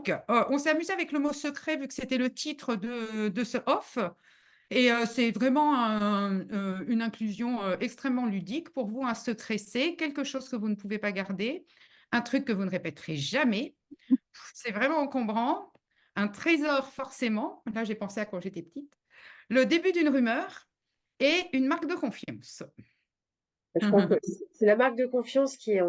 Donc, on s'est amusé avec le mot secret vu que c'était le titre de ce off. Et c'est vraiment une inclusion extrêmement ludique. Pour vous, un secret, c'est quelque chose que vous ne pouvez pas garder, un truc que vous ne répéterez jamais. C'est vraiment encombrant. Un trésor, forcément. Là, j'ai pensé à quand j'étais petite. Le début d'une rumeur et une marque de confiance. Je crois que c'est la marque de confiance Oui, qui est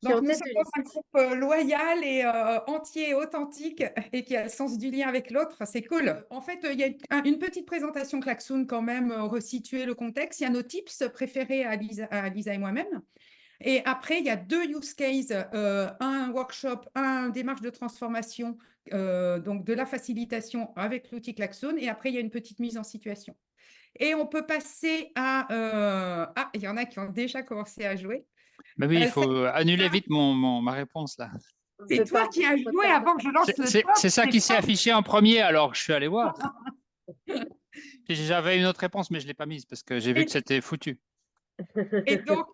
donc en nous tête sommes de dans un liste. groupe loyal et entier, authentique et qui a le sens du lien avec l'autre. C'est cool. En fait, il y a une petite présentation Klaxoon quand même, resituer le contexte. Il y a nos tips préférés à Lisa et moi-même. Et après, il y a deux use cases, un workshop, un démarche de transformation, donc de la facilitation avec l'outil Klaxoon. Et après, il y a une petite mise en situation. Et on peut passer à... Ah, il y en a qui ont déjà commencé à jouer. Bah oui, il faut annuler vite ma réponse là. C'est toi qui as joué avant que je lance le top. C'est ça C'est qui s'est pas... affiché en premier, alors je suis allé voir. J'avais une autre réponse, mais je ne l'ai pas mise parce que j'ai vu que Et, c'était foutu. et quand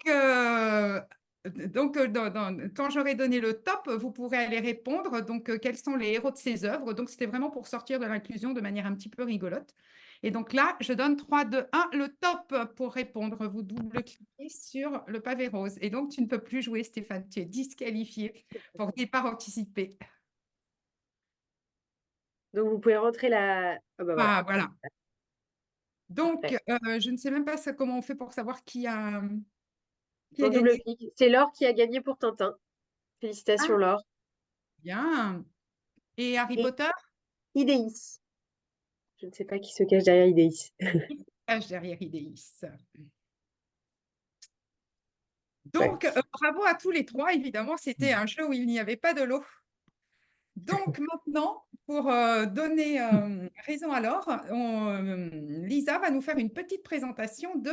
j'aurai donné le top, vous pourrez aller répondre. Donc, quels sont les héros de ces œuvres? Donc, c'était vraiment pour sortir de l'inclusion de manière un petit peu rigolote. Et donc là, je donne 3, 2, 1, le top pour répondre. Vous double-cliquez sur le pavé rose. Et donc, tu ne peux plus jouer, Stéphane. Tu es disqualifié pour départ anticipé. Donc, vous pouvez rentrer la... Ah bah voilà, Ah, voilà. Donc, parfait. je ne sais même pas comment on fait pour savoir qui a En double gagné. clic. C'est Laure qui a gagné pour Tintin. Félicitations, Ah, Laure. bien. Et Harry Et Potter, Idéis. Je ne sais pas qui se cache derrière Idéis. il se cache derrière Idéis. Ouais. Donc, bravo à tous les trois. Évidemment, c'était un jeu où il n'y avait pas de lot. Donc, maintenant, pour donner raison à Laure, Lisa va nous faire une petite présentation de...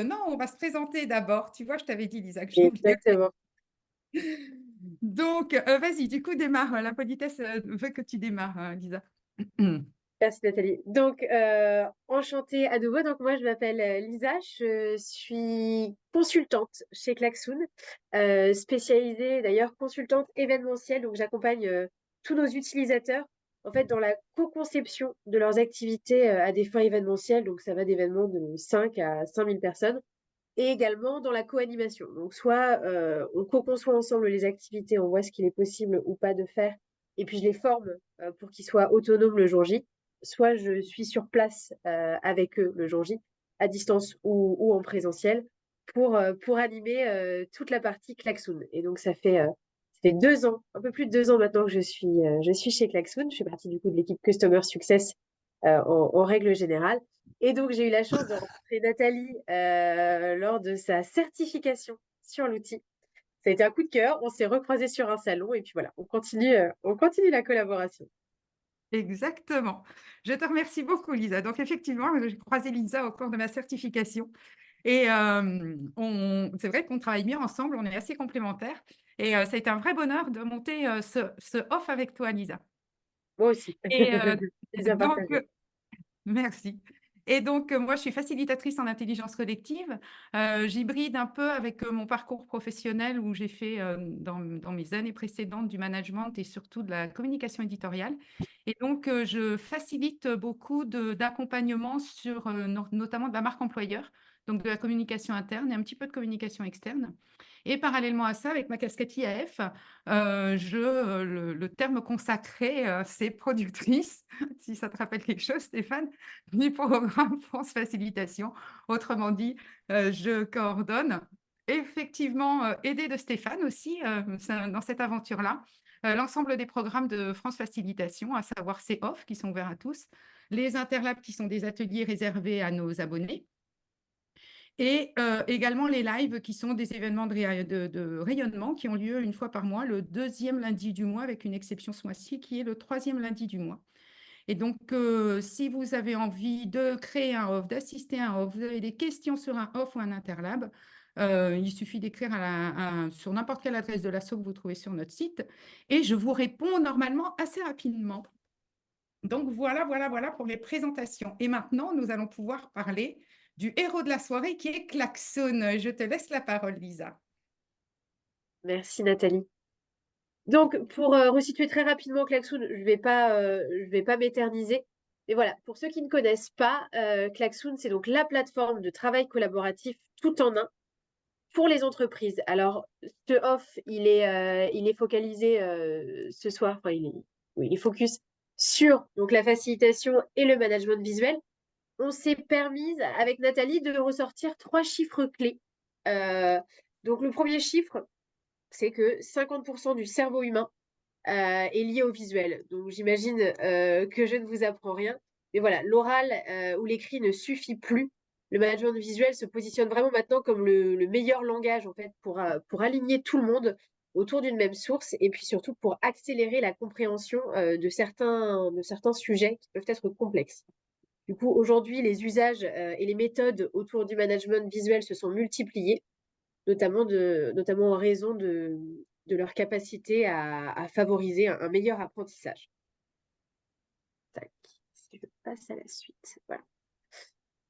non, on va se présenter d'abord. Tu vois, je t'avais dit, Lisa, que j'oubliais. Exactement. Donc, vas-y, du coup, démarre. La politesse veut que tu démarres, Lisa. Merci Nathalie. Donc, enchantée à nouveau. Donc, moi, je m'appelle Lisa. Je suis consultante chez Klaxoon, spécialisée d'ailleurs consultante événementielle. Donc, j'accompagne tous nos utilisateurs en fait dans la co-conception de leurs activités à des fins événementielles. Donc, ça va d'événements de 5 à 5000 personnes. Et également dans la co-animation. Donc, soit on co-conçoit ensemble les activités, on voit ce qu'il est possible ou pas de faire, et puis je les forme pour qu'ils soient autonomes le jour J. Soit je suis sur place avec eux le jour J, à distance ou en présentiel, pour animer toute la partie Klaxoon. Et donc, ça fait 2 ans, un peu plus de 2 ans maintenant que je suis chez Klaxoon. Je fais partie du coup de l'équipe Customer Success en règle générale. Et donc, j'ai eu la chance de rencontrer Nathalie lors de sa certification sur l'outil. Ça a été un coup de cœur. On s'est recroisés sur un salon et puis voilà, on continue la collaboration. Exactement. Je te remercie beaucoup, Lisa. Donc, effectivement, j'ai croisé Lisa au cours de ma certification. Et c'est vrai qu'on travaille bien ensemble, on est assez complémentaires. Et ça a été un vrai bonheur de monter ce off avec toi, Lisa. Moi aussi. Et Plaisir donc, partagé. merci. Et donc, moi, je suis facilitatrice en intelligence collective. J'hybride un peu avec mon parcours professionnel où j'ai fait dans mes années précédentes du management et surtout de la communication éditoriale. Et donc, je facilite beaucoup d'accompagnement sur notamment de la marque employeur, donc de la communication interne et un petit peu de communication externe. Et parallèlement à ça, avec ma casquette IAF, le terme consacré, c'est productrice, si ça te rappelle quelque chose, Stéphane, du programme France Facilitation. Autrement dit, je coordonne, effectivement, aidée de Stéphane aussi, dans cette aventure-là, l'ensemble des programmes de France Facilitation, à savoir ces offres qui sont ouverts à tous, les interlabs qui sont des ateliers réservés à nos abonnés, et également les lives qui sont des événements de rayonnement qui ont lieu une fois par mois, le deuxième lundi du mois, avec une exception ce mois-ci qui est le troisième lundi du mois. Et donc, si vous avez envie de créer un off, d'assister à un off, vous avez des questions sur un off ou un interlab, il suffit d'écrire sur n'importe quelle adresse de l'asso que vous trouvez sur notre site et je vous réponds normalement assez rapidement. Donc, voilà pour les présentations. Et maintenant, nous allons pouvoir parler du héros de la soirée qui est Klaxon. Je te laisse la parole, Lisa. Merci Nathalie. Donc, pour resituer très rapidement Klaxoon, je vais pas m'éterniser. Mais voilà, pour ceux qui ne connaissent pas, Klaxoon, c'est donc la plateforme de travail collaboratif tout en un pour les entreprises. Alors, ce off, il est focalisé ce soir, enfin, oui, il est focus sur donc, la facilitation et le management visuel. On s'est permise, avec Nathalie, de ressortir 3 chiffres clés. Donc, le premier chiffre, c'est que 50% du cerveau humain est lié au visuel. Donc, j'imagine que je ne vous apprends rien. Mais voilà, l'oral ou l'écrit ne suffit plus. Le management visuel se positionne vraiment maintenant comme le meilleur langage en fait pour aligner tout le monde autour d'une même source et puis surtout pour accélérer la compréhension de certains sujets qui peuvent être complexes. Du coup, aujourd'hui, les usages et les méthodes autour du management visuel se sont multipliés, notamment en raison de leur capacité à favoriser un meilleur apprentissage. Tac. Si je passe à la suite. Voilà.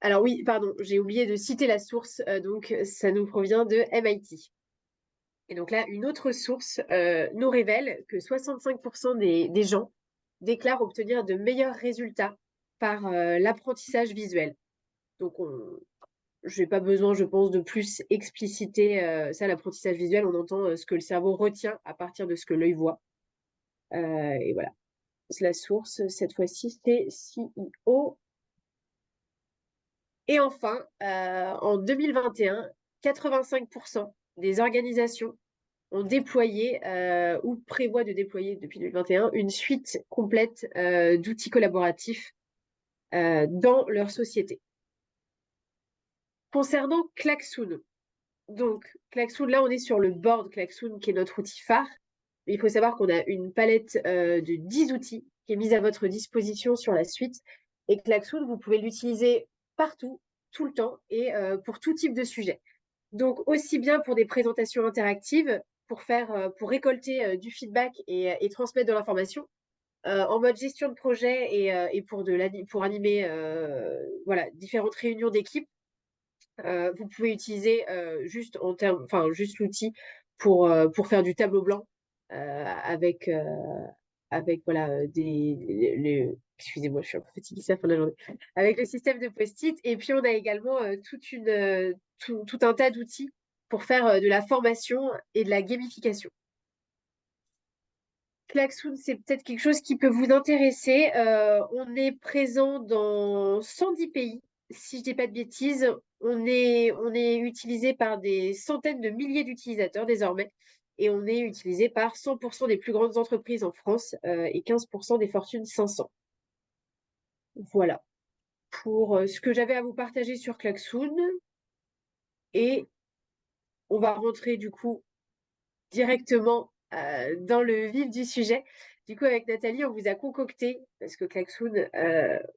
Alors oui, pardon, j'ai oublié de citer la source, donc ça nous provient de MIT. Et donc là, une autre source nous révèle que 65% des gens déclarent obtenir de meilleurs résultats par l'apprentissage visuel. Donc je n'ai pas besoin, je pense, de plus expliciter ça, l'apprentissage visuel. On entend ce que le cerveau retient à partir de ce que l'œil voit. Et voilà. La source, cette fois-ci, c'est CEO. Et enfin, en 2021, 85% des organisations ont déployé ou prévoient de déployer depuis 2021 une suite complète d'outils collaboratifs dans leur société. Concernant Klaxoon, donc Klaxoon, là on est sur le board Klaxoon qui est notre outil phare. Mais il faut savoir qu'on a une palette de 10 outils qui est mise à votre disposition sur la suite. Et Klaxoon, vous pouvez l'utiliser partout, tout le temps et pour tout type de sujet. Donc aussi bien pour des présentations interactives, pour récolter du feedback et transmettre de l'information, en mode gestion de projet et pour animer voilà, différentes réunions d'équipe. Vous pouvez utiliser juste l'outil pour faire du tableau blanc avec voilà, excusez-moi, je suis un peu fatiguée, c'est la fin de la journée. Avec le système de post-it. Et puis, on a également tout un tas d'outils pour faire de la formation et de la gamification. Klaxoon, c'est peut-être quelque chose qui peut vous intéresser. On est présent dans 110 pays, si je dis pas de bêtises. On est utilisé par des centaines de milliers d'utilisateurs désormais. Et on est utilisé par 100% des plus grandes entreprises en France et 15% des Fortune 500. Voilà pour ce que j'avais à vous partager sur Klaxoon. Et on va rentrer du coup directement dans le vif du sujet. Du coup, avec Nathalie, on vous a concocté, parce que Klaxoon,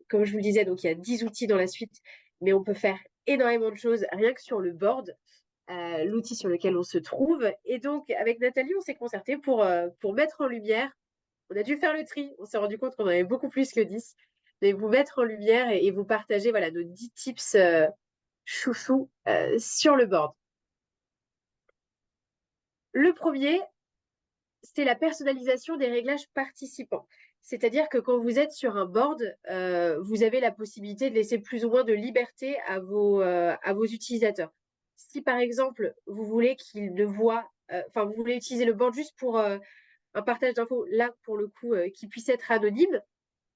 comme je vous le disais, donc il y a 10 outils dans la suite, mais on peut faire énormément de choses rien que sur le board, l'outil sur lequel on se trouve. Et donc, avec Nathalie, on s'est concerté pour mettre en lumière, on a dû faire le tri, on s'est rendu compte qu'on en avait beaucoup plus que 10, mais vous mettre en lumière et vous partager voilà, nos 10 tips chouchou sur le board. Le premier, c'est la personnalisation des réglages participants. C'est-à-dire que quand vous êtes sur un board, vous avez la possibilité de laisser plus ou moins de liberté à vos utilisateurs. Si par exemple, vous voulez qu'ils ne voient, vous voulez utiliser le board juste pour un partage d'infos, là pour le coup, qui puisse être anonyme,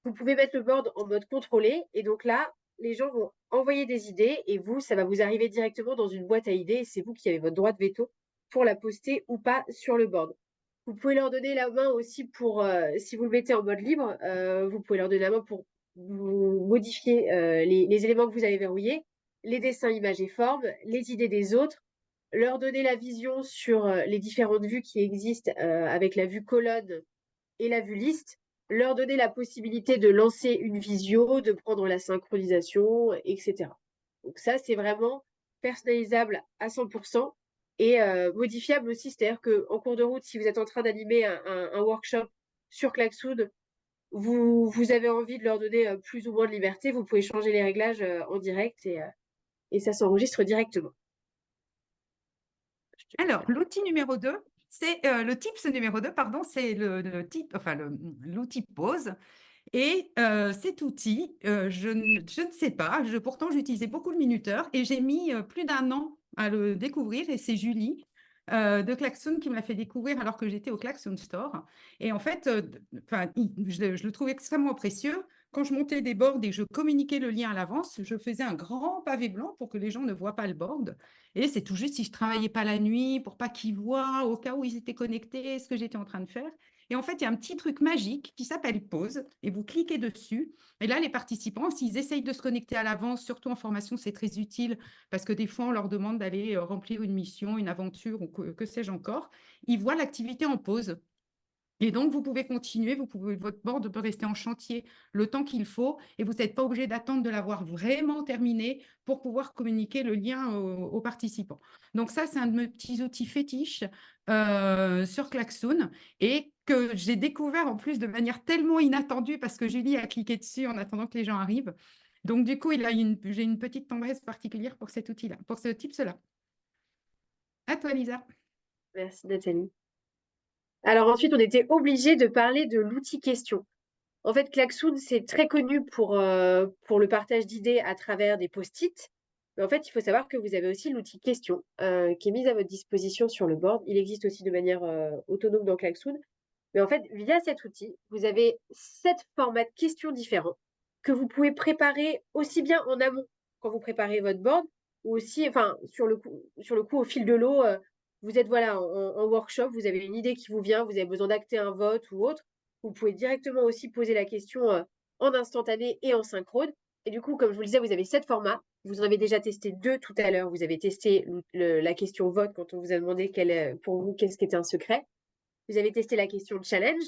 vous pouvez mettre le board en mode contrôlé. Et donc là, les gens vont envoyer des idées et vous, ça va vous arriver directement dans une boîte à idées et c'est vous qui avez votre droit de veto pour la poster ou pas sur le board. Vous pouvez leur donner la main aussi pour, si vous le mettez en mode libre, vous pouvez leur donner la main pour vous modifier les éléments que vous avez verrouillés, les dessins, images et formes, les idées des autres, leur donner la vision sur les différentes vues qui existent avec la vue colonne et la vue liste, leur donner la possibilité de lancer une visio, de prendre la synchronisation, etc. Donc ça, c'est vraiment personnalisable à 100% et modifiable aussi. C'est-à-dire qu'en cours de route, si vous êtes en train d'animer un workshop sur Klaxoon, vous avez envie de leur donner plus ou moins de liberté, vous pouvez changer les réglages en direct et ça s'enregistre directement. Alors, l'outil numéro 2, C'est le tips numéro 2, pardon, c'est l'outil pause. Et cet outil, je ne sais pas, pourtant j'utilisais beaucoup le minuteur et j'ai mis plus d'1 an à le découvrir et c'est Julie de Klaxoon qui me l'a fait découvrir alors que j'étais au Klaxoon Store. Et en fait, je le trouvais extrêmement précieux. Quand je montais des boards et que je communiquais le lien à l'avance, je faisais un grand pavé blanc pour que les gens ne voient pas le board. Et c'est tout juste si je travaillais pas la nuit pour pas qu'ils voient au cas où ils étaient connectés ce que j'étais en train de faire. Et en fait, il y a un petit truc magique qui s'appelle pause et vous cliquez dessus. Et là, les participants, s'ils essayent de se connecter à l'avance, surtout en formation, c'est très utile parce que des fois, on leur demande d'aller remplir une mission, une aventure ou que sais-je encore. Ils voient l'activité en pause. Et donc, vous pouvez continuer, votre board peut rester en chantier le temps qu'il faut et vous n'êtes pas obligé d'attendre de l'avoir vraiment terminé pour pouvoir communiquer le lien aux participants. Donc ça, c'est un de mes petits outils fétiches sur Klaxoon et que j'ai découvert en plus de manière tellement inattendue parce que Julie a cliqué dessus en attendant que les gens arrivent. Donc du coup, j'ai une petite tendresse particulière pour cet outil-là, pour ce type-là. À toi, Lisa. Merci Nathalie. Alors ensuite, on était obligé de parler de l'outil question. En fait, Klaxoon, c'est très connu pour le partage d'idées à travers des post-it. Mais en fait, il faut savoir que vous avez aussi l'outil question qui est mis à votre disposition sur le board. Il existe aussi de manière autonome dans Klaxoon. Mais en fait, via cet outil, vous avez 7 formats de questions différents que vous pouvez préparer aussi bien en amont quand vous préparez votre board, ou aussi, enfin, sur le coup au fil de l'eau, vous êtes voilà en workshop, vous avez une idée qui vous vient, vous avez besoin d'acter un vote ou autre. Vous pouvez directement aussi poser la question en instantané et en synchrone. Et du coup, comme je vous le disais, vous avez 7 formats. Vous en avez déjà testé 2 tout à l'heure. Vous avez testé la question vote quand on vous a demandé pour vous qu'est-ce qu'était un secret. Vous avez testé la question challenge,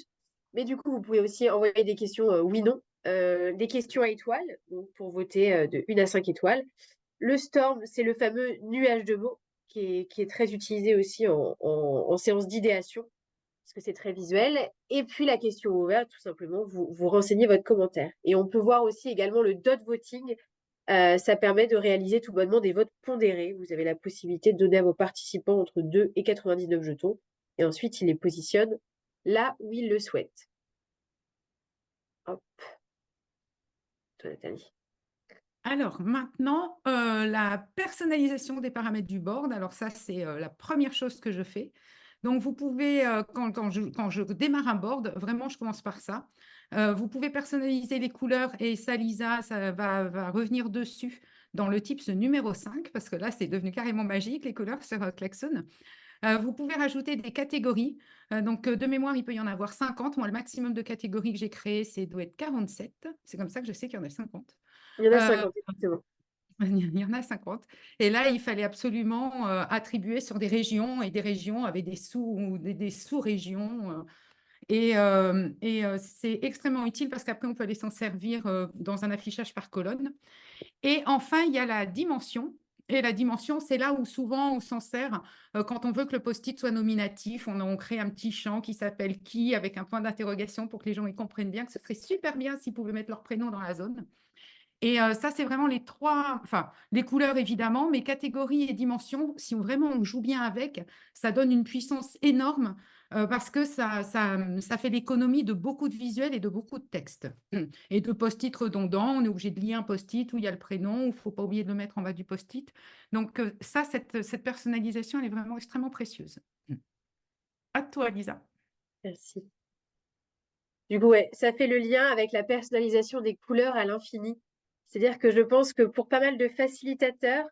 mais du coup, vous pouvez aussi envoyer des questions oui-non, des questions à étoiles, donc pour voter de 1 à 5 étoiles. Le storm, c'est le fameux nuage de mots qui est très utilisé aussi en séance d'idéation, parce que c'est très visuel. Et puis la question ouverte, tout simplement, vous renseignez votre commentaire. Et on peut voir aussi également le dot voting. Ça permet de réaliser tout bonnement des votes pondérés. Vous avez la possibilité de donner à vos participants entre 2 et 99 jetons. Et ensuite, ils les positionnent là où ils le souhaitent. Hop, toi, Nathalie. Alors maintenant, la personnalisation des paramètres du board. Alors ça, c'est la première chose que je fais. Donc vous pouvez, quand je démarre un board, vraiment, je commence par ça. Vous pouvez personnaliser les couleurs et ça, Lisa, ça va revenir dessus dans le tips numéro 5 parce que là, c'est devenu carrément magique, les couleurs sur Klaxon. Vous pouvez rajouter des catégories. Donc, de mémoire, il peut y en avoir 50. Moi, le maximum de catégories que j'ai créées, c'est doit être 47. C'est comme ça que je sais qu'il y en a 50. Il y en a Euh, 50, exactement. il y en a 50. Et là, il fallait absolument attribuer sur des régions et des régions avec des sous-régions. C'est extrêmement utile parce qu'après, on peut aller s'en servir dans un affichage par colonne. Et enfin, il y a la dimension. Et la dimension, c'est là où souvent on s'en sert quand on veut que le post-it soit nominatif. On crée un petit champ qui s'appelle qui avec un point d'interrogation pour que les gens y comprennent bien que ce serait super bien s'ils pouvaient mettre leur prénom dans la zone. Et ça, c'est vraiment les trois, enfin, les couleurs évidemment, mais catégories et dimensions, si vraiment on joue bien avec, ça donne une puissance énorme parce que ça fait l'économie de beaucoup de visuels et de beaucoup de textes. Et de post-it redondants, on est obligé de lier un post-it où il y a le prénom, il ne faut pas oublier de le mettre en bas du post-it. Donc ça, cette personnalisation, elle est vraiment extrêmement précieuse. À toi, Lisa. Merci. Du coup, ouais, ça fait le lien avec la personnalisation des couleurs à l'infini. C'est-à-dire que je pense que pour pas mal de facilitateurs,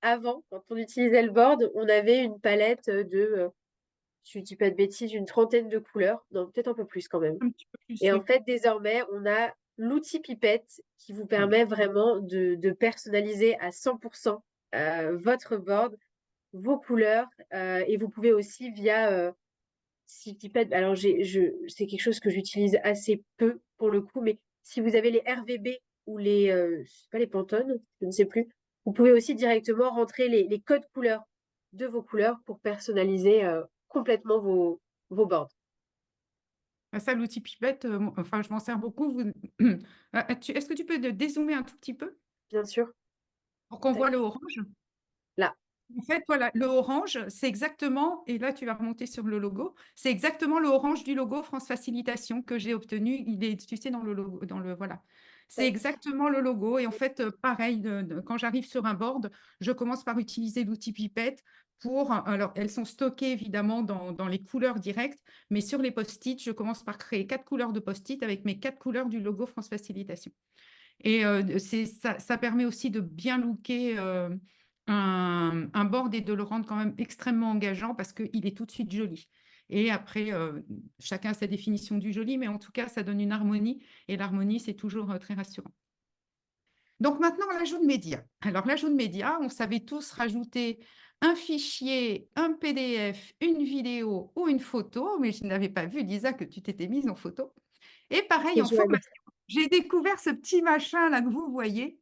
avant, quand on utilisait le board, on avait une palette je ne dis pas de bêtises, une trentaine de couleurs. Non, peut-être un peu plus quand même. Un petit peu plus, Et en oui. fait, désormais, on a l'outil Pipette qui vous permet vraiment de personnaliser à 100% votre board, vos couleurs. Et vous pouvez aussi via si je dis pas, alors c'est quelque chose que j'utilise assez peu pour le coup, mais si vous avez les RVB ou je sais pas, les Pantone, je ne sais plus, vous pouvez aussi directement rentrer les codes couleurs de vos couleurs pour personnaliser complètement vos boards. Ça, l'outil Pipette, enfin, je m'en sers beaucoup. Est-ce que tu peux dézoomer un tout petit peu Bien sûr. pour qu'on Tac. voit le orange? Là. En fait, voilà, le orange, c'est exactement, et là tu vas remonter sur le logo, c'est exactement le orange du logo France Facilitation que j'ai obtenu. Il est, tu sais, dans le logo, voilà. C'est Ouais. exactement le logo. Et en fait, pareil, quand j'arrive sur un board, je commence par utiliser l'outil pipette pour, alors elles sont stockées évidemment dans les couleurs directes, mais sur les post-it, je commence par créer 4 couleurs de post-it avec mes 4 couleurs du logo France Facilitation. Et ça permet aussi de bien looker un board et de le rendre quand même extrêmement engageant parce qu'il est tout de suite joli. Et après, chacun a sa définition du joli, mais en tout cas, ça donne une harmonie. Et l'harmonie, c'est toujours très rassurant. Donc maintenant, l'ajout de médias. Alors, l'ajout de médias, on savait tous rajouter un fichier, un PDF, une vidéo ou une photo, mais je n'avais pas vu, Lisa, que tu t'étais mise en photo. Et pareil, C'est en jouable. formation, j'ai découvert ce petit machin là que vous voyez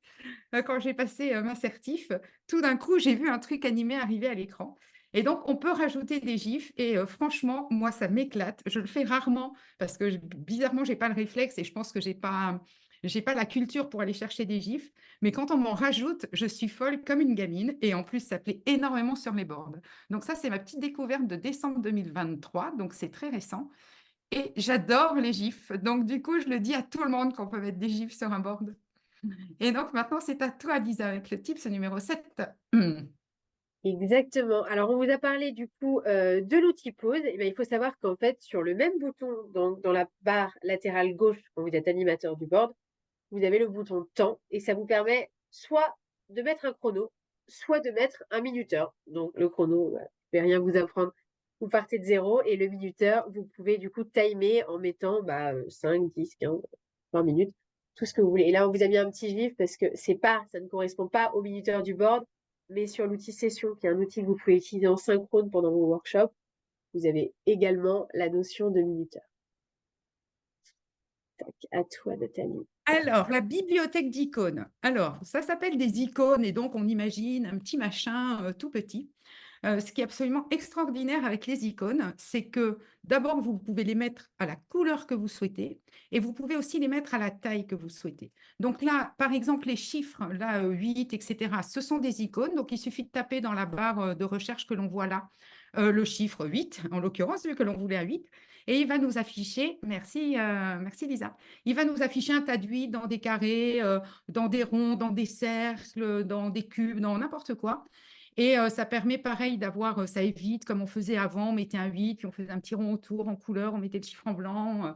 quand j'ai passé ma certif. Tout d'un coup, j'ai vu un truc animé arriver à l'écran. Et donc, on peut rajouter des gifs. Et franchement, moi, ça m'éclate. Je le fais rarement parce que bizarrement, j'ai pas le réflexe et je pense que j'ai pas la culture pour aller chercher des gifs. Mais quand on m'en rajoute, je suis folle comme une gamine. Et en plus, ça plaît énormément sur les boards. Donc ça, c'est ma petite découverte de décembre 2023. Donc c'est très récent. Et j'adore les gifs. Donc, du coup, je le dis à tout le monde qu'on peut mettre des gifs sur un board. Et donc, maintenant, c'est à toi, Lisa, avec le tips numéro 7. Exactement. Alors, on vous a parlé du coup de l'outil pause. Eh bien, il faut savoir qu'en fait, sur le même bouton, dans la barre latérale gauche, quand vous êtes animateur du board, vous avez le bouton temps et ça vous permet soit de mettre un chrono, soit de mettre un minuteur. Donc, le chrono, je vais rien vous apprendre. Vous partez de zéro et le minuteur, vous pouvez du coup timer en mettant 5, 10, 15, 20 minutes, tout ce que vous voulez. Et là, on vous a mis un petit gif parce que ça ne correspond pas au minuteur du board, mais sur l'outil session, qui est un outil que vous pouvez utiliser en synchrone pendant vos workshops, vous avez également la notion de minuteur. Tac, à toi, Nathalie. Alors, la bibliothèque d'icônes. Alors, ça s'appelle des icônes et donc on imagine un petit machin tout petit. Ce qui est absolument extraordinaire avec les icônes, c'est que d'abord, vous pouvez les mettre à la couleur que vous souhaitez et vous pouvez aussi les mettre à la taille que vous souhaitez. Donc là, par exemple, les chiffres, là, 8, etc., ce sont des icônes. Donc, il suffit de taper dans la barre de recherche que l'on voit là, le chiffre 8, en l'occurrence, vu que l'on voulait un 8. Et il va nous afficher, merci Lisa, il va nous afficher un tas de 8 dans des carrés, dans des ronds, dans des cercles, dans des cubes, dans n'importe quoi. Et ça permet pareil d'avoir, ça évite comme on faisait avant, on mettait un 8, puis on faisait un petit rond autour en couleur, on mettait le chiffre en blanc.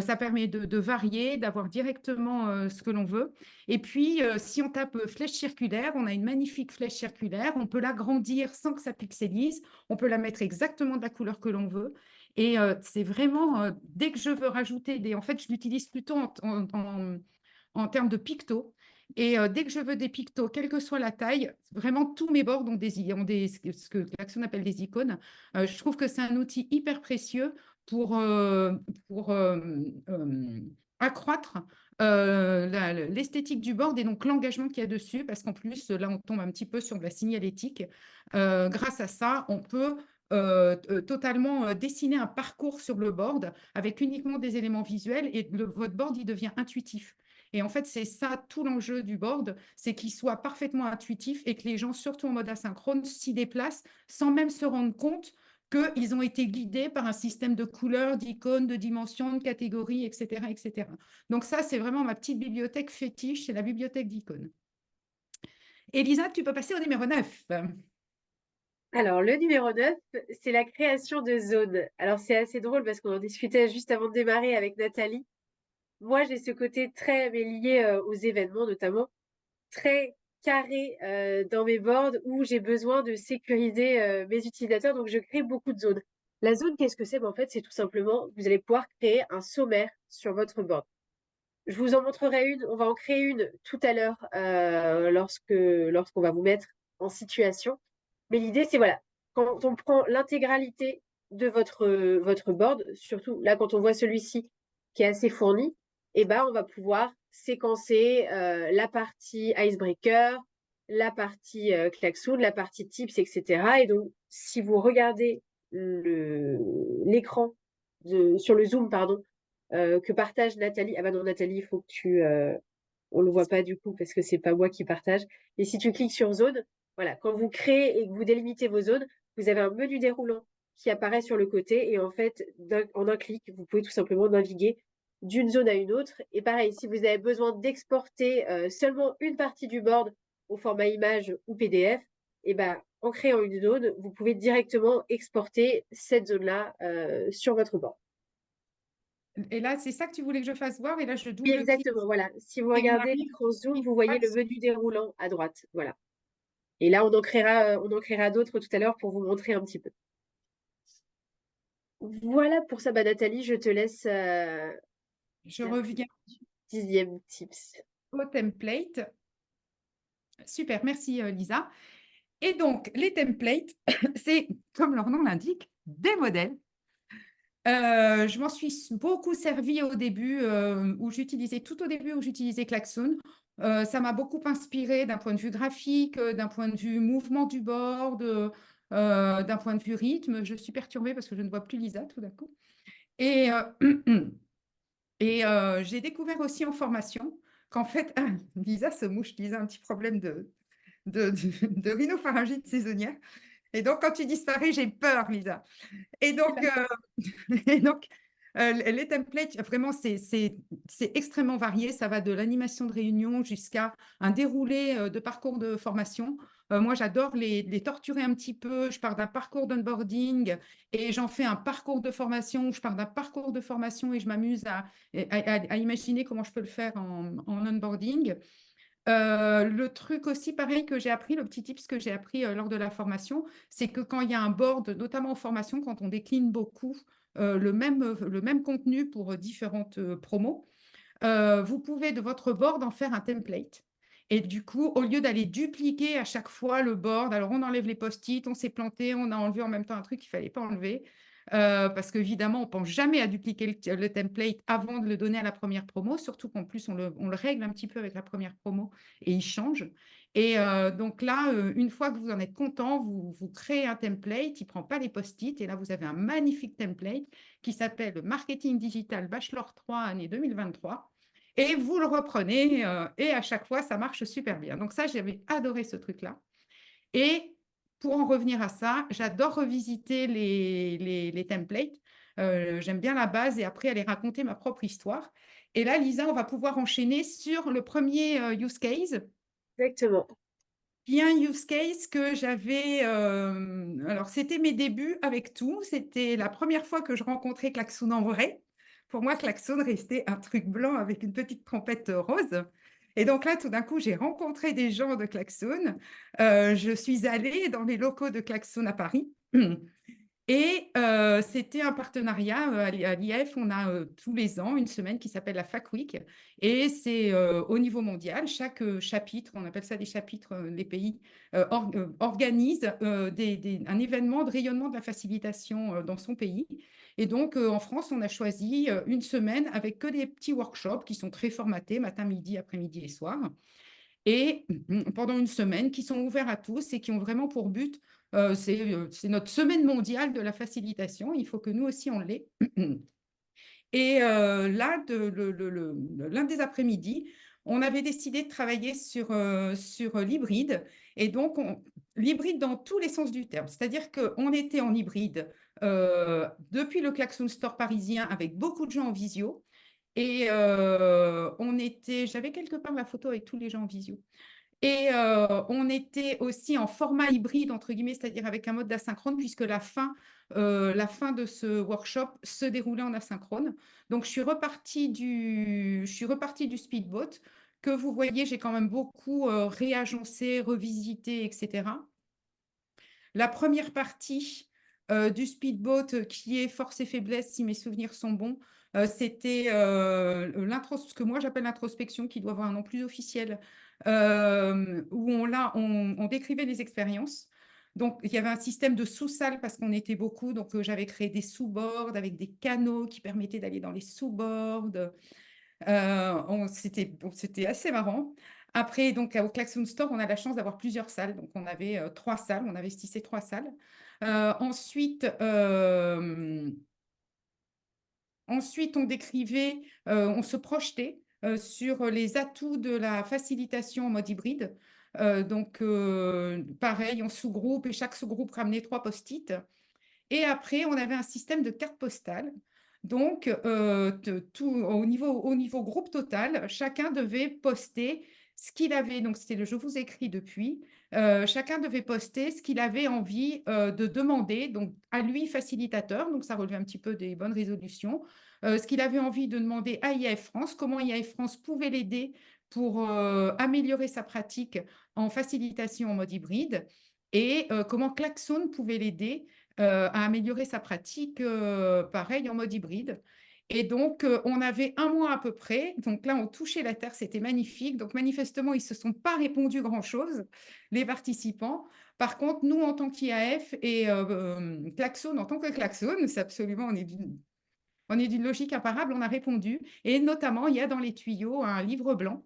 Ça permet de varier, d'avoir directement ce que l'on veut. Et puis, si on tape flèche circulaire, on a une magnifique flèche circulaire, on peut l'agrandir sans que ça pixelise, on peut la mettre exactement de la couleur que l'on veut. Et c'est vraiment, dès que je veux rajouter des... En fait, je l'utilise plutôt en termes de pictos. Et dès que je veux des pictos, quelle que soit la taille, vraiment tous mes boards ont ce que Klaxon appelle des icônes. Je trouve que c'est un outil hyper précieux pour, pour accroître l'esthétique du board et donc l'engagement qu'il y a dessus, parce qu'en plus, là, on tombe un petit peu sur de la signalétique. Grâce à ça, on peut totalement dessiner un parcours sur le board avec uniquement des éléments visuels et votre board, il devient intuitif. Et en fait, c'est ça tout l'enjeu du board, c'est qu'il soit parfaitement intuitif et que les gens, surtout en mode asynchrone, s'y déplacent sans même se rendre compte qu'ils ont été guidés par un système de couleurs, d'icônes, de dimensions, de catégories, etc., etc. Donc ça, c'est vraiment ma petite bibliothèque fétiche, c'est la bibliothèque d'icônes. Elisa, tu peux passer au numéro 9. Alors, le numéro 9, c'est la création de zones. Alors, c'est assez drôle parce qu'on en discutait juste avant de démarrer avec Nathalie. Moi, j'ai ce côté très mais lié aux événements, notamment, très carré dans mes boards où j'ai besoin de sécuriser mes utilisateurs. Donc, je crée beaucoup de zones. La zone, qu'est-ce que c'est? En fait, c'est tout simplement, vous allez pouvoir créer un sommaire sur votre board. Je vous en montrerai une. On va en créer une tout à l'heure lorsqu'on va vous mettre en situation. Mais l'idée, c'est voilà, quand on prend l'intégralité de votre board, surtout là, quand on voit celui-ci qui est assez fourni, eh ben, on va pouvoir séquencer la partie icebreaker, la partie klaxoon, la partie tips, etc. Et donc, si vous regardez l'écran sur le Zoom, pardon, que partage Nathalie. Ah bah non, Nathalie, il faut que tu... on le voit pas du coup parce que c'est pas moi qui partage. Et si tu cliques sur zone, Voilà, quand vous créez et que vous délimitez vos zones, vous avez un menu déroulant qui apparaît sur le côté et en fait, en un clic, vous pouvez tout simplement naviguer d'une zone à une autre. Et pareil, si vous avez besoin d'exporter seulement une partie du board au format image ou PDF, et ben, en créant une zone, vous pouvez directement exporter cette zone-là sur votre board. Et là, c'est ça que tu voulais que je fasse voir. Et là, je Oui, double-clique exactement, voilà. Si vous et on regardez arrive l'écran Zoom, pile vous voyez poil le menu déroulant à droite. Voilà. Et là, on en créera d'autres tout à l'heure pour vous montrer un petit peu. Voilà pour ça. Bah, Nathalie, je te laisse je reviens 10e tips. au template. Super, merci Lisa. Et donc, les templates, c'est, comme leur nom l'indique, des modèles. Je m'en suis beaucoup servi au début, tout au début où j'utilisais Klaxoon. Ça m'a beaucoup inspiré d'un point de vue graphique, d'un point de vue mouvement du board, d'un point de vue rythme. Je suis perturbée parce que je ne vois plus Lisa tout d'un coup. Et, j'ai découvert aussi en formation qu'en fait, Lisa se mouche, Lisa a un petit problème de rhinopharyngite saisonnière. Et donc, quand tu disparais, j'ai peur, Lisa. Et donc, et donc les templates, vraiment, c'est extrêmement varié. Ça va de l'animation de réunion jusqu'à un déroulé de parcours de formation. Moi, j'adore les torturer un petit peu. Je pars d'un parcours d'onboarding et j'en fais un parcours de formation. Je pars d'un parcours de formation et je m'amuse à imaginer comment je peux le faire en onboarding. Le truc aussi, pareil, que j'ai appris, le petit tips que j'ai appris lors de la formation, c'est que quand il y a un board, notamment en formation, quand on décline beaucoup le même contenu pour différentes promos, vous pouvez de votre board en faire un template. Et du coup, au lieu d'aller dupliquer à chaque fois le board, alors on enlève les post-it, on s'est planté, on a enlevé en même temps un truc qu'il ne fallait pas enlever. Parce qu'évidemment, on ne pense jamais à dupliquer le template avant de le donner à la première promo, surtout qu'en plus, on le règle un petit peu avec la première promo et il change. Et donc là, une fois que vous en êtes content, vous créez un template, il ne prend pas les post-it, et là, vous avez un magnifique template qui s'appelle Marketing Digital Bachelor 3 année 2023. Et vous le reprenez et à chaque fois, ça marche super bien. Donc ça, j'avais adoré ce truc-là. Et pour en revenir à ça, j'adore revisiter les templates. J'aime bien la base et après aller raconter ma propre histoire. Et là, Lisa, on va pouvoir enchaîner sur le premier use case. Exactement. Puis un use case que j'avais, alors c'était mes débuts avec tout, c'était la première fois que je rencontrais Klaxoon en vrai. Pour moi, Klaxoon restait un truc blanc avec une petite trompette rose. Et donc là, tout d'un coup, j'ai rencontré des gens de Klaxoon. Je suis allée dans les locaux de Klaxoon à Paris. Et c'était un partenariat à l'IF. On a tous les ans une semaine qui s'appelle la Fac Week. Et c'est au niveau mondial. Chaque chapitre, on appelle ça des chapitres, les pays organisent un événement de rayonnement de la facilitation dans son pays. Et donc, en France, on a choisi une semaine avec que des petits workshops qui sont très formatés, matin, midi, après-midi et soir. Et pendant une semaine, qui sont ouverts à tous et qui ont vraiment pour but, c'est notre semaine mondiale de la facilitation. Il faut que nous aussi, on l'ait. Et là, l'un des après-midi, on avait décidé de travailler sur l'hybride. Et donc, l'hybride dans tous les sens du terme. C'est-à-dire qu'on était en hybride depuis le Klaxoon Store parisien avec beaucoup de gens en visio. Et j'avais quelque part la photo avec tous les gens en visio. Et on était aussi en format hybride, entre guillemets, c'est-à-dire avec un mode d'asynchrone, puisque la fin de ce workshop se déroulait en asynchrone. Donc, je suis repartie du speedboat, que vous voyez, j'ai quand même beaucoup réagencé, revisité, etc. La première partie du speedboat, qui est force et faiblesse, si mes souvenirs sont bons, c'était ce que moi j'appelle l'introspection, qui doit avoir un nom plus officiel, où on décrivait les expériences. Donc, il y avait un système de sous-salles parce qu'on était beaucoup. Donc, j'avais créé des sous-boards avec des canaux qui permettaient d'aller dans les sous-boards. C'était assez marrant. Après, donc, au Klaxoon Store, on a la chance d'avoir plusieurs salles. Donc, on avait 3 salles, on investissait 3 salles. Ensuite, on décrivait, on se projetait sur les atouts de la facilitation en mode hybride. Donc, pareil, on sous-groupe et chaque sous-groupe ramenait 3 post-it. Et après, on avait un système de carte postale. Donc, au niveau groupe total, chacun devait poster ce qu'il avait. Donc, c'était le je vous écris depuis. Chacun devait poster ce qu'il avait envie de demander, donc à lui, facilitateur. Donc, ça relevait un petit peu des bonnes résolutions. Ce qu'il avait envie de demander à IAF France, comment IAF France pouvait l'aider pour améliorer sa pratique en facilitation en mode hybride et comment Klaxon pouvait l'aider à améliorer sa pratique, pareil, en mode hybride. Et donc, on avait un mois à peu près. Donc là, on touchait la terre, c'était magnifique. Donc, manifestement, ils ne se sont pas répondu grand-chose, les participants. Par contre, nous, en tant qu'IAF et Klaxon, en tant que Klaxon, c'est absolument, on est d'une logique imparable, on a répondu. Et notamment, il y a dans les tuyaux un livre blanc.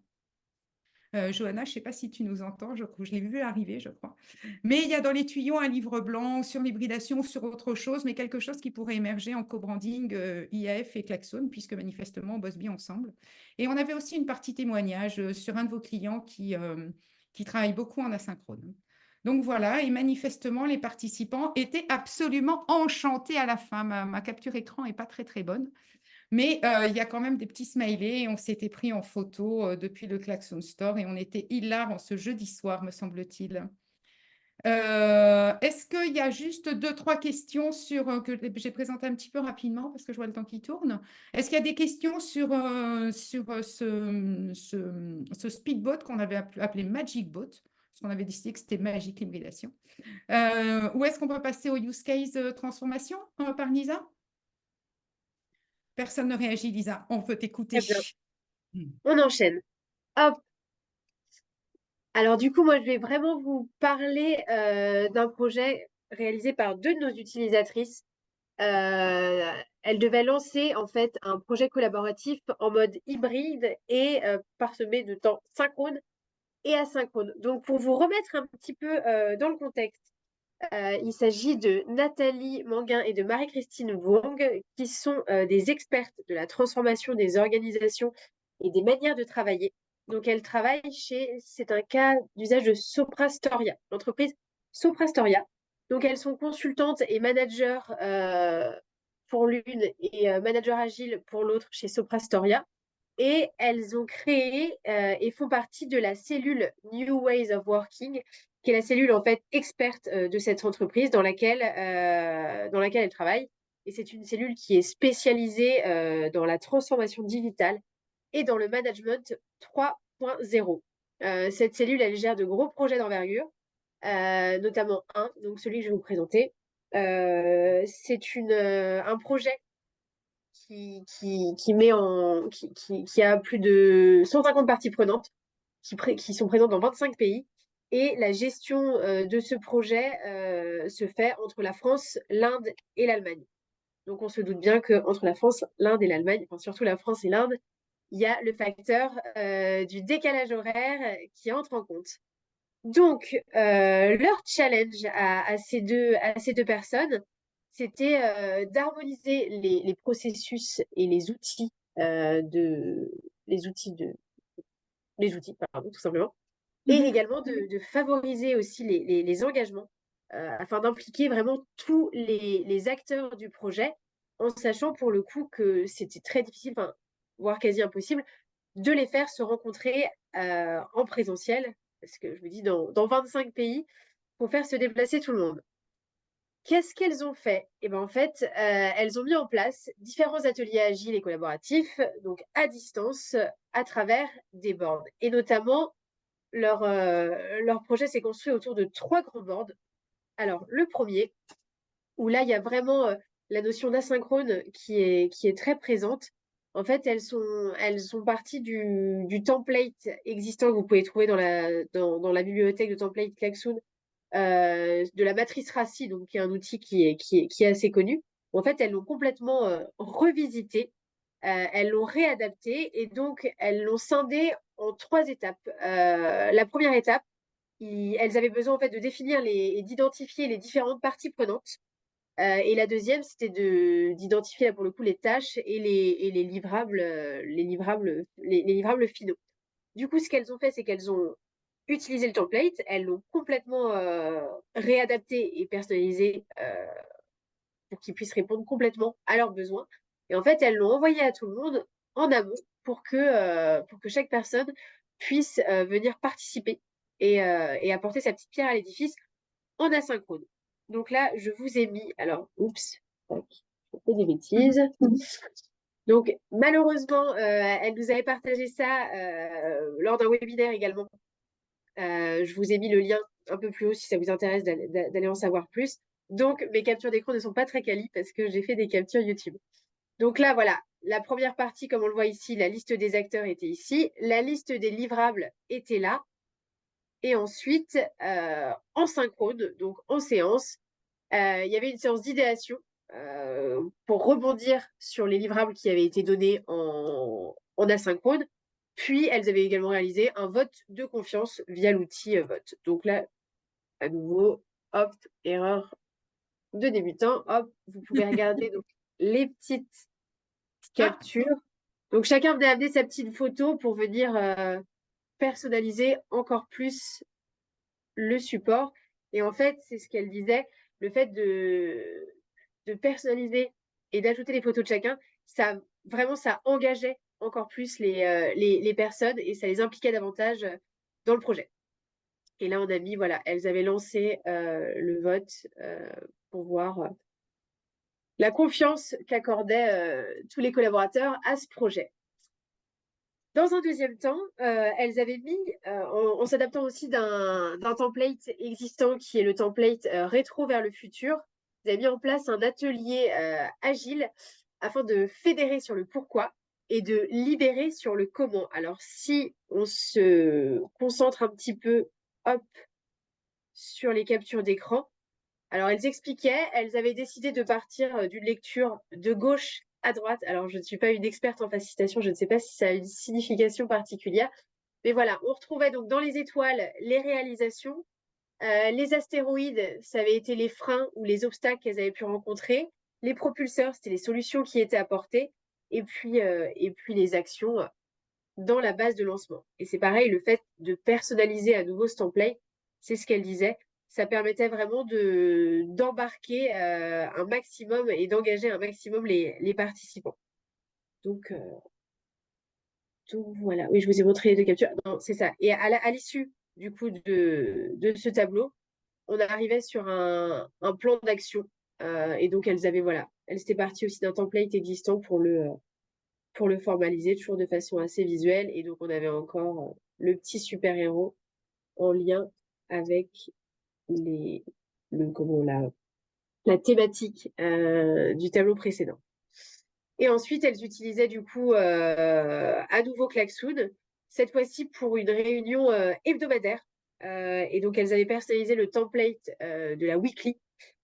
Johanna, je ne sais pas si tu nous entends, je l'ai vu arriver, je crois. Mais il y a dans les tuyaux un livre blanc sur l'hybridation, sur autre chose, mais quelque chose qui pourrait émerger en co-branding IAF et Klaxon, puisque manifestement, on bosse bien ensemble. Et on avait aussi une partie témoignage sur un de vos clients qui travaille beaucoup en asynchrone. Donc voilà, et manifestement, les participants étaient absolument enchantés à la fin. Ma capture écran n'est pas très, très bonne. Mais il y a quand même des petits smileys et on s'était pris en photo depuis le Klaxon Store et on était hilar en ce jeudi soir, me semble-t-il. Est-ce qu'il y a juste 2, 3 questions que j'ai présentées un petit peu rapidement parce que je vois le temps qui tourne? Est-ce qu'il y a des questions sur ce speedboat qu'on avait appelé Magic Boat? Parce qu'on avait décidé que c'était magique l'hybridation. Ou est-ce qu'on peut passer au use case transformation par Nisa? Personne ne réagit, Lisa. On peut t'écouter. Très bien. On enchaîne. Hop. Alors du coup, moi, je vais vraiment vous parler d'un projet réalisé par 2 de nos utilisatrices. Elles devaient lancer en fait un projet collaboratif en mode hybride et parsemé de temps synchrone et asynchrone. Donc pour vous remettre un petit peu dans le contexte, il s'agit de Nathalie Manguin et de Marie-Christine Wong, qui sont des expertes de la transformation des organisations et des manières de travailler. Donc, elles travaillent c'est un cas d'usage de Soprastoria, l'entreprise Soprastoria. Donc, elles sont consultantes et managers pour l'une et manager agile pour l'autre chez Soprastoria. Et elles ont créé et font partie de la cellule New Ways of Working, qui est la cellule en fait experte de cette entreprise dans laquelle elle travaille. Et c'est une cellule qui est spécialisée dans la transformation digitale et dans le management 3.0. Cette cellule, elle gère de gros projets d'envergure, notamment un, donc celui que je vais vous présenter. C'est un projet qui a plus de 150 parties prenantes qui sont présentes dans 25 pays. Et la gestion de ce projet se fait entre la France, l'Inde et l'Allemagne. Donc on se doute bien qu'entre la France, l'Inde et l'Allemagne, enfin surtout la France et l'Inde, il y a le facteur du décalage horaire qui entre en compte. Donc, leur challenge à ces deux personnes, c'était d'harmoniser les processus et les outils pardon, tout simplement, et également de favoriser aussi les engagements afin d'impliquer vraiment tous les acteurs du projet, en sachant pour le coup que c'était très difficile, enfin, voire quasi impossible, de les faire se rencontrer en présentiel, parce que je me dis, dans 25 pays, pour faire se déplacer tout le monde. Qu'est-ce qu'elles ont fait? Eh ben, en fait, elles ont mis en place différents ateliers agiles et collaboratifs, donc à distance, à travers des boards. Et notamment, leur projet s'est construit autour de 3 grands boards. Alors, le premier, où là, il y a vraiment la notion d'asynchrone qui est très présente. En fait, elles sont parties du template existant que vous pouvez trouver dans la bibliothèque de template Klaxoon, de la matrice RACI, donc qui est un outil qui est assez connu. En fait, elles l'ont complètement revisité, elles l'ont réadapté et donc elles l'ont scindé en 3 étapes. La première étape, elles avaient besoin en fait de définir et d'identifier les différentes parties prenantes Et la deuxième, c'était d'identifier là pour le coup les tâches et les livrables, les livrables finaux. Du coup, ce qu'elles ont fait, c'est qu'elles ont utilisé le template, elles l'ont complètement réadapté et personnalisé pour qu'ils puissent répondre complètement à leurs besoins. Et en fait, elles l'ont envoyé à tout le monde en amont pour que chaque personne puisse venir participer et apporter sa petite pierre à l'édifice en asynchrone. Donc là, je vous ai mis, alors, oups, tac, je fais des bêtises. Donc, malheureusement, elle nous avait partagé ça lors d'un webinaire également. Je vous ai mis le lien un peu plus haut si ça vous intéresse d'aller en savoir plus. Donc, mes captures d'écran ne sont pas très quali parce que j'ai fait des captures YouTube. Donc là, voilà, la première partie, comme on le voit ici, la liste des acteurs était ici. La liste des livrables était là. Et ensuite, en synchrone, donc en séance, il y avait une séance d'idéation pour rebondir sur les livrables qui avaient été donnés en asynchrone. Puis, elles avaient également réalisé un vote de confiance via l'outil vote. Donc là, à nouveau, hop, erreur de débutant. Hop, vous pouvez regarder donc, les petites Ah, captures. Donc, chacun venait amener sa petite photo pour venir personnaliser encore plus le support. Et en fait, c'est ce qu'elle disait, le fait de personnaliser et d'ajouter les photos de chacun, ça vraiment, ça engageait encore plus les personnes et ça les impliquait davantage dans le projet. Et là, on a mis, voilà, elles avaient lancé le vote pour voir la confiance qu'accordaient tous les collaborateurs à ce projet. Dans un deuxième temps, elles avaient mis, en s'adaptant aussi d'un template existant qui est le template rétro vers le futur, elles avaient mis en place un atelier agile afin de fédérer sur le pourquoi et de libérer sur le comment. Alors, si on se concentre un petit peu, hop, sur les captures d'écran, alors elles expliquaient, elles avaient décidé de partir d'une lecture de gauche à droite. Alors, je ne suis pas une experte en facilitation, je ne sais pas si ça a une signification particulière, mais voilà, on retrouvait donc dans les étoiles les réalisations. Les astéroïdes, ça avait été les freins ou les obstacles qu'elles avaient pu rencontrer. Les propulseurs, c'était les solutions qui étaient apportées. Et puis les actions dans la base de lancement. Et c'est pareil, le fait de personnaliser à nouveau ce template, c'est ce qu'elle disait, ça permettait vraiment d'embarquer un maximum et d'engager un maximum les participants. Donc, voilà, oui, je vous ai montré les deux captures. Non, c'est ça. Et à l'issue du coup de ce tableau, on arrivait sur un plan d'action. Et donc, elles avaient, voilà, elles étaient parties aussi d'un template existant pour le formaliser, toujours de façon assez visuelle. Et donc, on avait encore le petit super-héros en lien avec les, comment, la thématique du tableau précédent. Et ensuite, elles utilisaient du coup à nouveau Klaxoon, cette fois-ci pour une réunion hebdomadaire. Et donc, elles avaient personnalisé le template de la weekly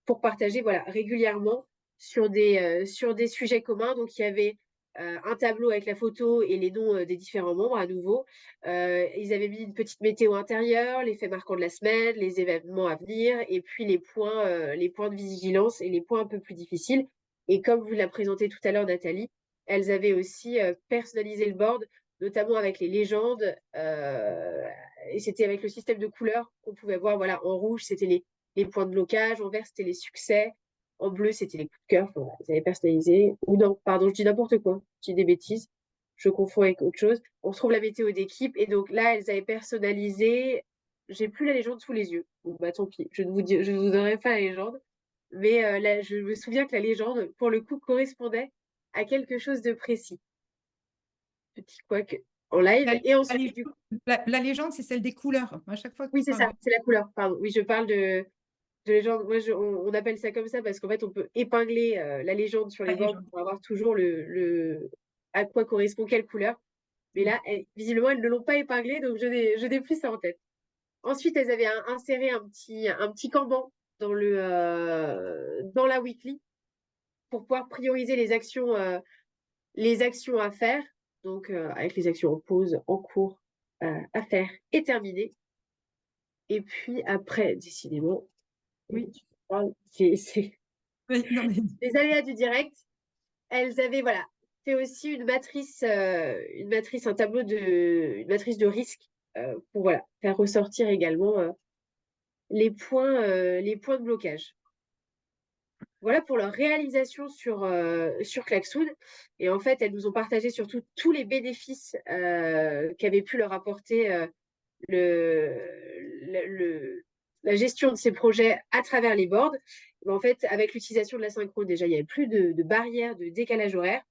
pour partager voilà, régulièrement sur des sujets communs. Donc, il y avait un tableau avec la photo et les noms des différents membres à nouveau. Ils avaient mis une petite météo intérieure, les faits marquants de la semaine, les événements à venir, et puis les points de vigilance et les points un peu plus difficiles. Et comme vous l'a présenté tout à l'heure, Nathalie, elles avaient aussi personnalisé le board, notamment avec les légendes. Et c'était avec le système de couleurs qu'on pouvait voir. Voilà, en rouge, c'était les points de blocage. En vert, c'était les succès. En bleu, c'était les coups de cœur. Enfin, voilà, ils avaient personnalisé. Ou non, pardon, je dis n'importe quoi. Je dis des bêtises. Je confonds avec autre chose. On retrouve la météo d'équipe. Et donc là, elles avaient personnalisé. J'ai plus la légende sous les yeux. Bon, bah tant pis. Je ne vous donnerai pas la légende. Mais là, je me souviens que la légende, pour le coup, correspondait à quelque chose de précis. Petit couac en live. la, Et la ensuite, légende, du coup, la légende, c'est celle des couleurs. À chaque fois que oui, tu c'est parles ça, de c'est la couleur. Pardon. Oui, je parle de légende. Moi, on appelle ça comme ça parce qu'en fait, on peut épingler la légende sur la les bords légende. pour avoir toujours à quoi correspond quelle couleur. Mais Mm. là, visiblement, elles ne l'ont pas épinglé, donc je n'ai plus ça en tête. Ensuite, elles avaient inséré un petit Kanban dans la weekly pour pouvoir prioriser les actions à faire, donc avec les actions en pause, en cours, à faire et terminées. Et puis après, décidément, Oui. tu parles, c'est Oui, non, mais Les aléas du direct. Elles avaient, voilà, fait aussi un tableau une matrice de risque pour voilà, faire ressortir également les points de blocage. Voilà pour leur réalisation sur Klaxoon. Et en fait, elles nous ont partagé surtout tous les bénéfices qu'avait pu leur apporter le, la gestion de ces projets à travers les boards. Mais en fait, avec l'utilisation de la synchrone, déjà, il n'y avait plus de barrières de décalage horaire.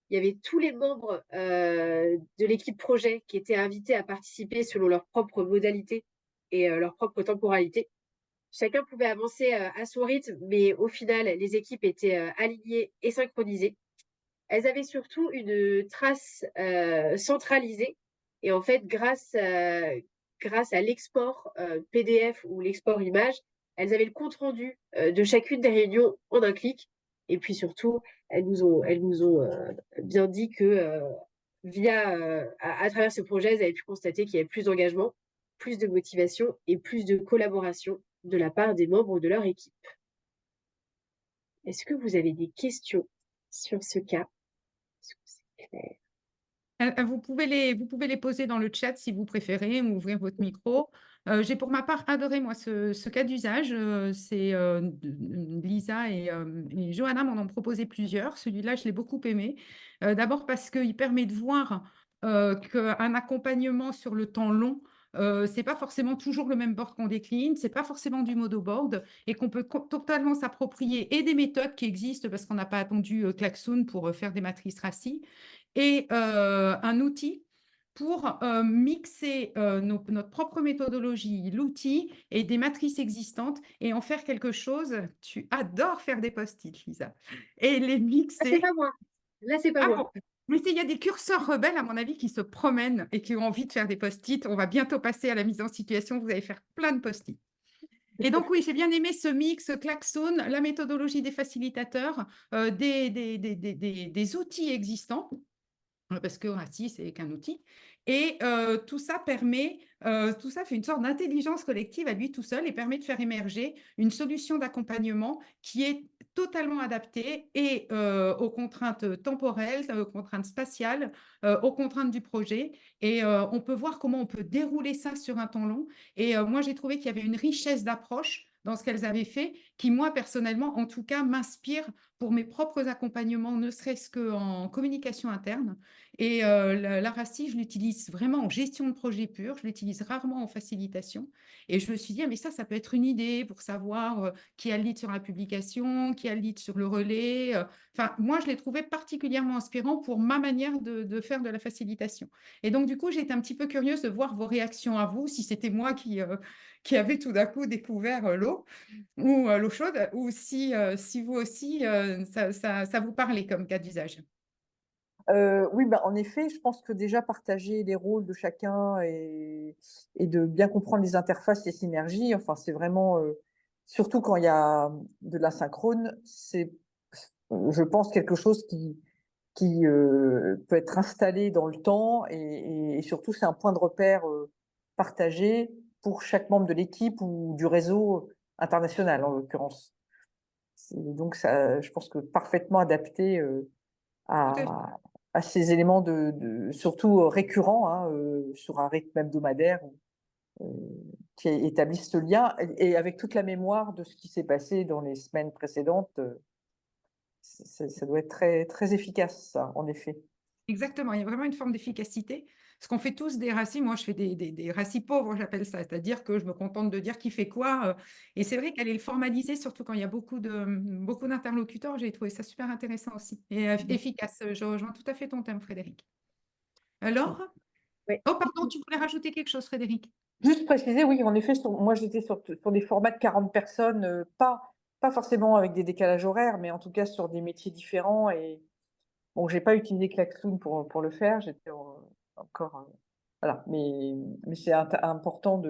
Il y avait tous les membres de l'équipe projet qui étaient invités à participer selon leurs propres modalités et leur propre temporalité. Chacun pouvait avancer à son rythme, mais au final, les équipes étaient alignées et synchronisées. Elles avaient surtout une trace centralisée. Et en fait, grâce à l'export PDF ou l'export image, elles avaient le compte-rendu de chacune des réunions en un clic. Et puis surtout, elles nous ont bien dit que à travers ce projet, elles avaient pu constater qu'il y avait plus d'engagement, plus de motivation et plus de collaboration de la part des membres de leur équipe. Est-ce que vous avez des questions sur ce cas? Est-ce que c'est clair? vous pouvez les poser dans le chat si vous préférez, ou ouvrir votre micro. J'ai pour ma part adoré, moi, ce cas d'usage. Lisa et Johanna m'en ont proposé plusieurs. Celui-là, je l'ai beaucoup aimé. D'abord parce qu'il permet de voir qu'un accompagnement sur le temps long, c'est pas forcément toujours le même board qu'on décline, c'est pas forcément du modo board, et qu'on peut totalement s'approprier et des méthodes qui existent parce qu'on n'a pas attendu Klaxoon pour faire des matrices RACI, et un outil pour mixer notre propre méthodologie, l'outil et des matrices existantes et en faire quelque chose. Tu adores faire des post-it, Lisa, et les Ah, c'est mixer. pas moi. Là, c'est pas Ah moi. bon, mais il y a des curseurs rebelles, à mon avis, qui se promènent et qui ont envie de faire des post-it. On va bientôt passer à la mise en situation. Vous allez faire plein de post-it. Et donc, oui, j'ai bien aimé ce mix, ce klaxon, la méthodologie des facilitateurs, des outils existants, parce que RACI, c'est qu'un outil. Et tout ça fait une sorte d'intelligence collective à lui tout seul et permet de faire émerger une solution d'accompagnement qui est totalement adaptée et aux contraintes temporelles, aux contraintes spatiales, aux contraintes du projet. Et on peut voir comment on peut dérouler ça sur un temps long. Et moi, j'ai trouvé qu'il y avait une richesse d'approche dans ce qu'elles avaient fait, qui, moi, personnellement, en tout cas, m'inspire pour mes propres accompagnements, ne serait-ce qu'en communication interne. Et la RACI, je l'utilise vraiment en gestion de projet pur, je l'utilise rarement en facilitation. Et je me suis dit, ah, mais ça peut être une idée pour savoir qui a le lead sur la publication, qui a le lead sur le relais. Enfin, moi, je l'ai trouvé particulièrement inspirant pour ma manière de faire de la facilitation. Et donc, du coup, j'étais un petit peu curieuse de voir vos réactions à vous, si c'était moi qui avait tout d'un coup découvert l'eau ou l'eau chaude, ou si vous aussi, ça vous parlait comme cas d'usage. Oui, bah, en effet, je pense que déjà partager les rôles de chacun et de bien comprendre les interfaces, les synergies, enfin, c'est vraiment, surtout quand il y a de l'asynchrone, c'est, je pense, quelque chose qui peut être installé dans le temps et surtout, c'est un point de repère partagé pour chaque membre de l'équipe ou du réseau international, en l'occurrence. Donc, ça, je pense que parfaitement adapté Tout à fait. à ces éléments surtout récurrents, hein, sur un rythme hebdomadaire, euh, qui établissent ce lien et avec toute la mémoire de ce qui s'est passé dans les semaines précédentes, ça doit être très, très efficace, ça, en effet. Exactement, il y a vraiment une forme d'efficacité. Parce qu'on fait tous des racis, moi je fais des racis pauvres, j'appelle ça, c'est-à-dire que je me contente de dire qui fait quoi. Et c'est vrai qu'aller le formaliser, surtout quand il y a beaucoup d'interlocuteurs, j'ai trouvé ça super intéressant aussi et efficace. Je rejoins tout à fait ton thème, Frédéric. Alors, Ouais. oh pardon, tu voulais rajouter quelque chose, Frédéric? Juste préciser, oui, en effet, moi j'étais sur des formats de 40 personnes, pas forcément avec des décalages horaires, mais en tout cas sur des métiers différents. Et bon, j'ai pas utilisé Klaxoon pour le faire, j'étais encore, voilà, mais c'est important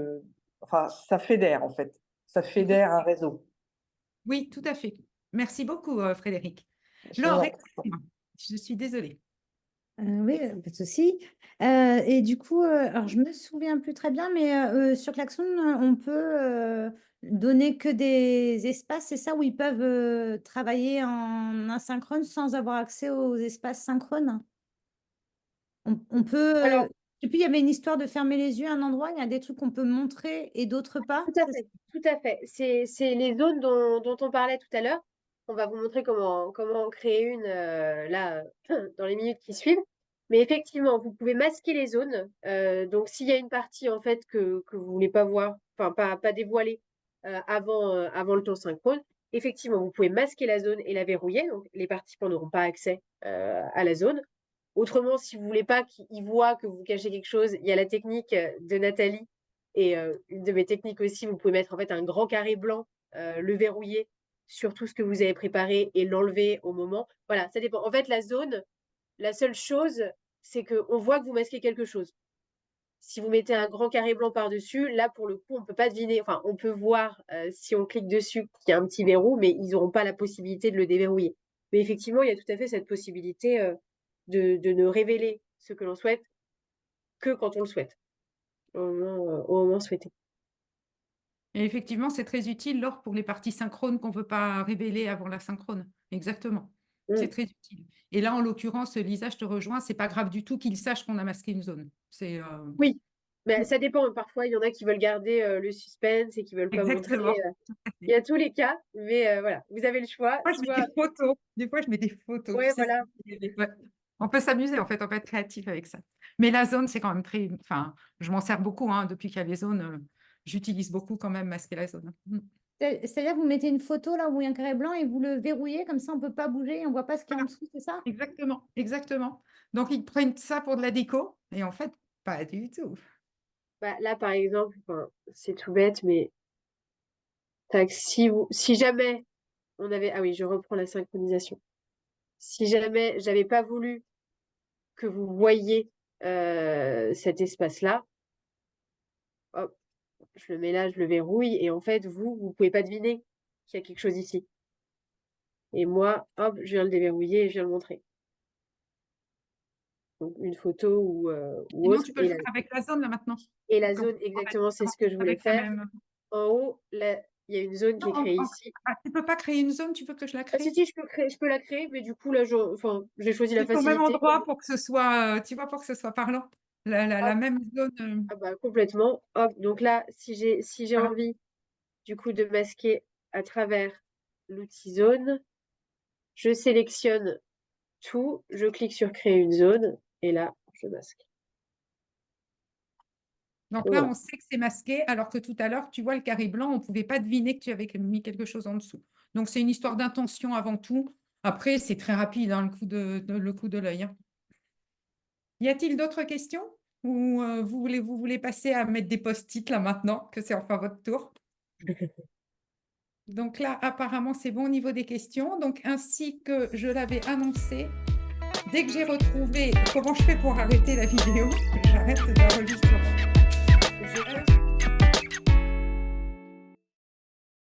enfin, ça fédère en fait, ça fédère un réseau. Oui, tout à fait. Merci beaucoup, Frédéric. Je vous Laure, en prie. excuse-moi, je suis désolée. Oui, pas de souci. Et du coup, alors je me souviens plus très bien, mais sur Klaxon, on peut donner que des espaces, c'est ça, où ils peuvent travailler en asynchrone sans avoir accès aux espaces synchrones? On peut, Alors, et puis il y avait une histoire de fermer les yeux à un endroit, il y a des trucs qu'on peut montrer et d'autres pas. tout à fait, tout à fait. C'est les zones dont on parlait tout à l'heure. On va vous montrer comment en créer une là dans les minutes qui suivent. Mais effectivement, vous pouvez masquer les zones. Donc, s'il y a une partie en fait que vous voulez pas voir, enfin pas dévoiler avant le temps synchrone, effectivement, vous pouvez masquer la zone et la verrouiller. Donc, les participants n'auront pas accès à la zone. Autrement, si vous voulez pas qu'ils voient que vous cachez quelque chose, il y a la technique de Nathalie et une de mes techniques aussi, vous pouvez mettre en fait un grand carré blanc, le verrouiller sur tout ce que vous avez préparé et l'enlever au moment. Voilà, ça dépend. En fait, la zone, la seule chose, c'est qu'on voit que vous masquez quelque chose. Si vous mettez un grand carré blanc par-dessus, là, pour le coup, on ne peut pas deviner. Enfin, on peut voir si on clique dessus qu'il y a un petit verrou, mais ils n'auront pas la possibilité de le déverrouiller. Mais effectivement, il y a tout à fait cette possibilité de ne révéler ce que l'on souhaite que quand on le souhaite, au moment souhaité. Et effectivement, c'est très utile, Laure, pour les parties synchrones qu'on ne veut pas révéler avant la synchrone. Exactement. C'est Mm. très utile. Et là, en l'occurrence, Lisa, je te rejoins, c'est pas grave du tout qu'ils sachent qu'on a masqué une zone. C'est Oui, mais ça dépend. Parfois, il y en a qui veulent garder le suspense et qui veulent pas montrer. exactement. Il y a tous les cas, mais voilà, vous avez le choix. Moi, je mets Soit, des photos. Des fois, je mets des photos. Tu ouais, sais, voilà. ouais. On peut s'amuser, en fait, on peut être créatif avec ça. Mais la zone, c'est quand même très. Enfin, je m'en sers beaucoup hein, depuis qu'il y a les zones. J'utilise beaucoup quand même masquer la zone. C'est-à-dire, vous mettez une photo là où il y a un carré blanc et vous le verrouillez, comme ça on ne peut pas bouger et on ne voit pas ce qu'il y a en dessous, c'est ça? Exactement, exactement. Donc, ils prennent ça pour de la déco, et en fait, pas du tout. Bah, là, par exemple, enfin, c'est tout bête, mais tac, si jamais on avait. Ah oui, je reprends la synchronisation. Si jamais j'avais pas voulu que vous voyiez cet espace-là, hop, je le mets là, je le verrouille, et en fait, vous pouvez pas deviner qu'il y a quelque chose ici. Et moi, hop, je viens le déverrouiller et je viens le montrer. Donc, une photo ou Sinon, autre. tu peux le faire avec la zone, là, maintenant. Et la Comme- zone, exactement, c'est ce que je voulais avec la faire. même. En haut, là, il y a une zone qui Non, est créée ici. tu peux pas créer une zone, tu veux que je la Ah, si, crée? si, je peux la créer, mais du coup, là, enfin, j'ai choisi la C'est au même facilité. endroit pour que ce soit, tu vois, pour que ce soit parlant. La Hop, même zone. ah bah, complètement. Hop, donc là, si j'ai Voilà. envie, du coup, de masquer à travers l'outil zone, je sélectionne tout, je clique sur créer une zone, et là, je masque. Donc Et là, voilà. on sait que c'est masqué, alors que tout à l'heure, tu vois le carré blanc, on ne pouvait pas deviner que tu avais mis quelque chose en dessous. Donc, c'est une histoire d'intention avant tout. Après, c'est très rapide, hein, le coup de l'œil. Hein. Y a-t-il d'autres questions? Ou vous voulez passer à mettre des post-it là maintenant, que c'est enfin votre tour? Donc là, apparemment, c'est bon au niveau des questions. Donc, ainsi que je l'avais annoncé, dès que j'ai retrouvé comment je fais pour arrêter la vidéo, j'arrête d'enregistrer.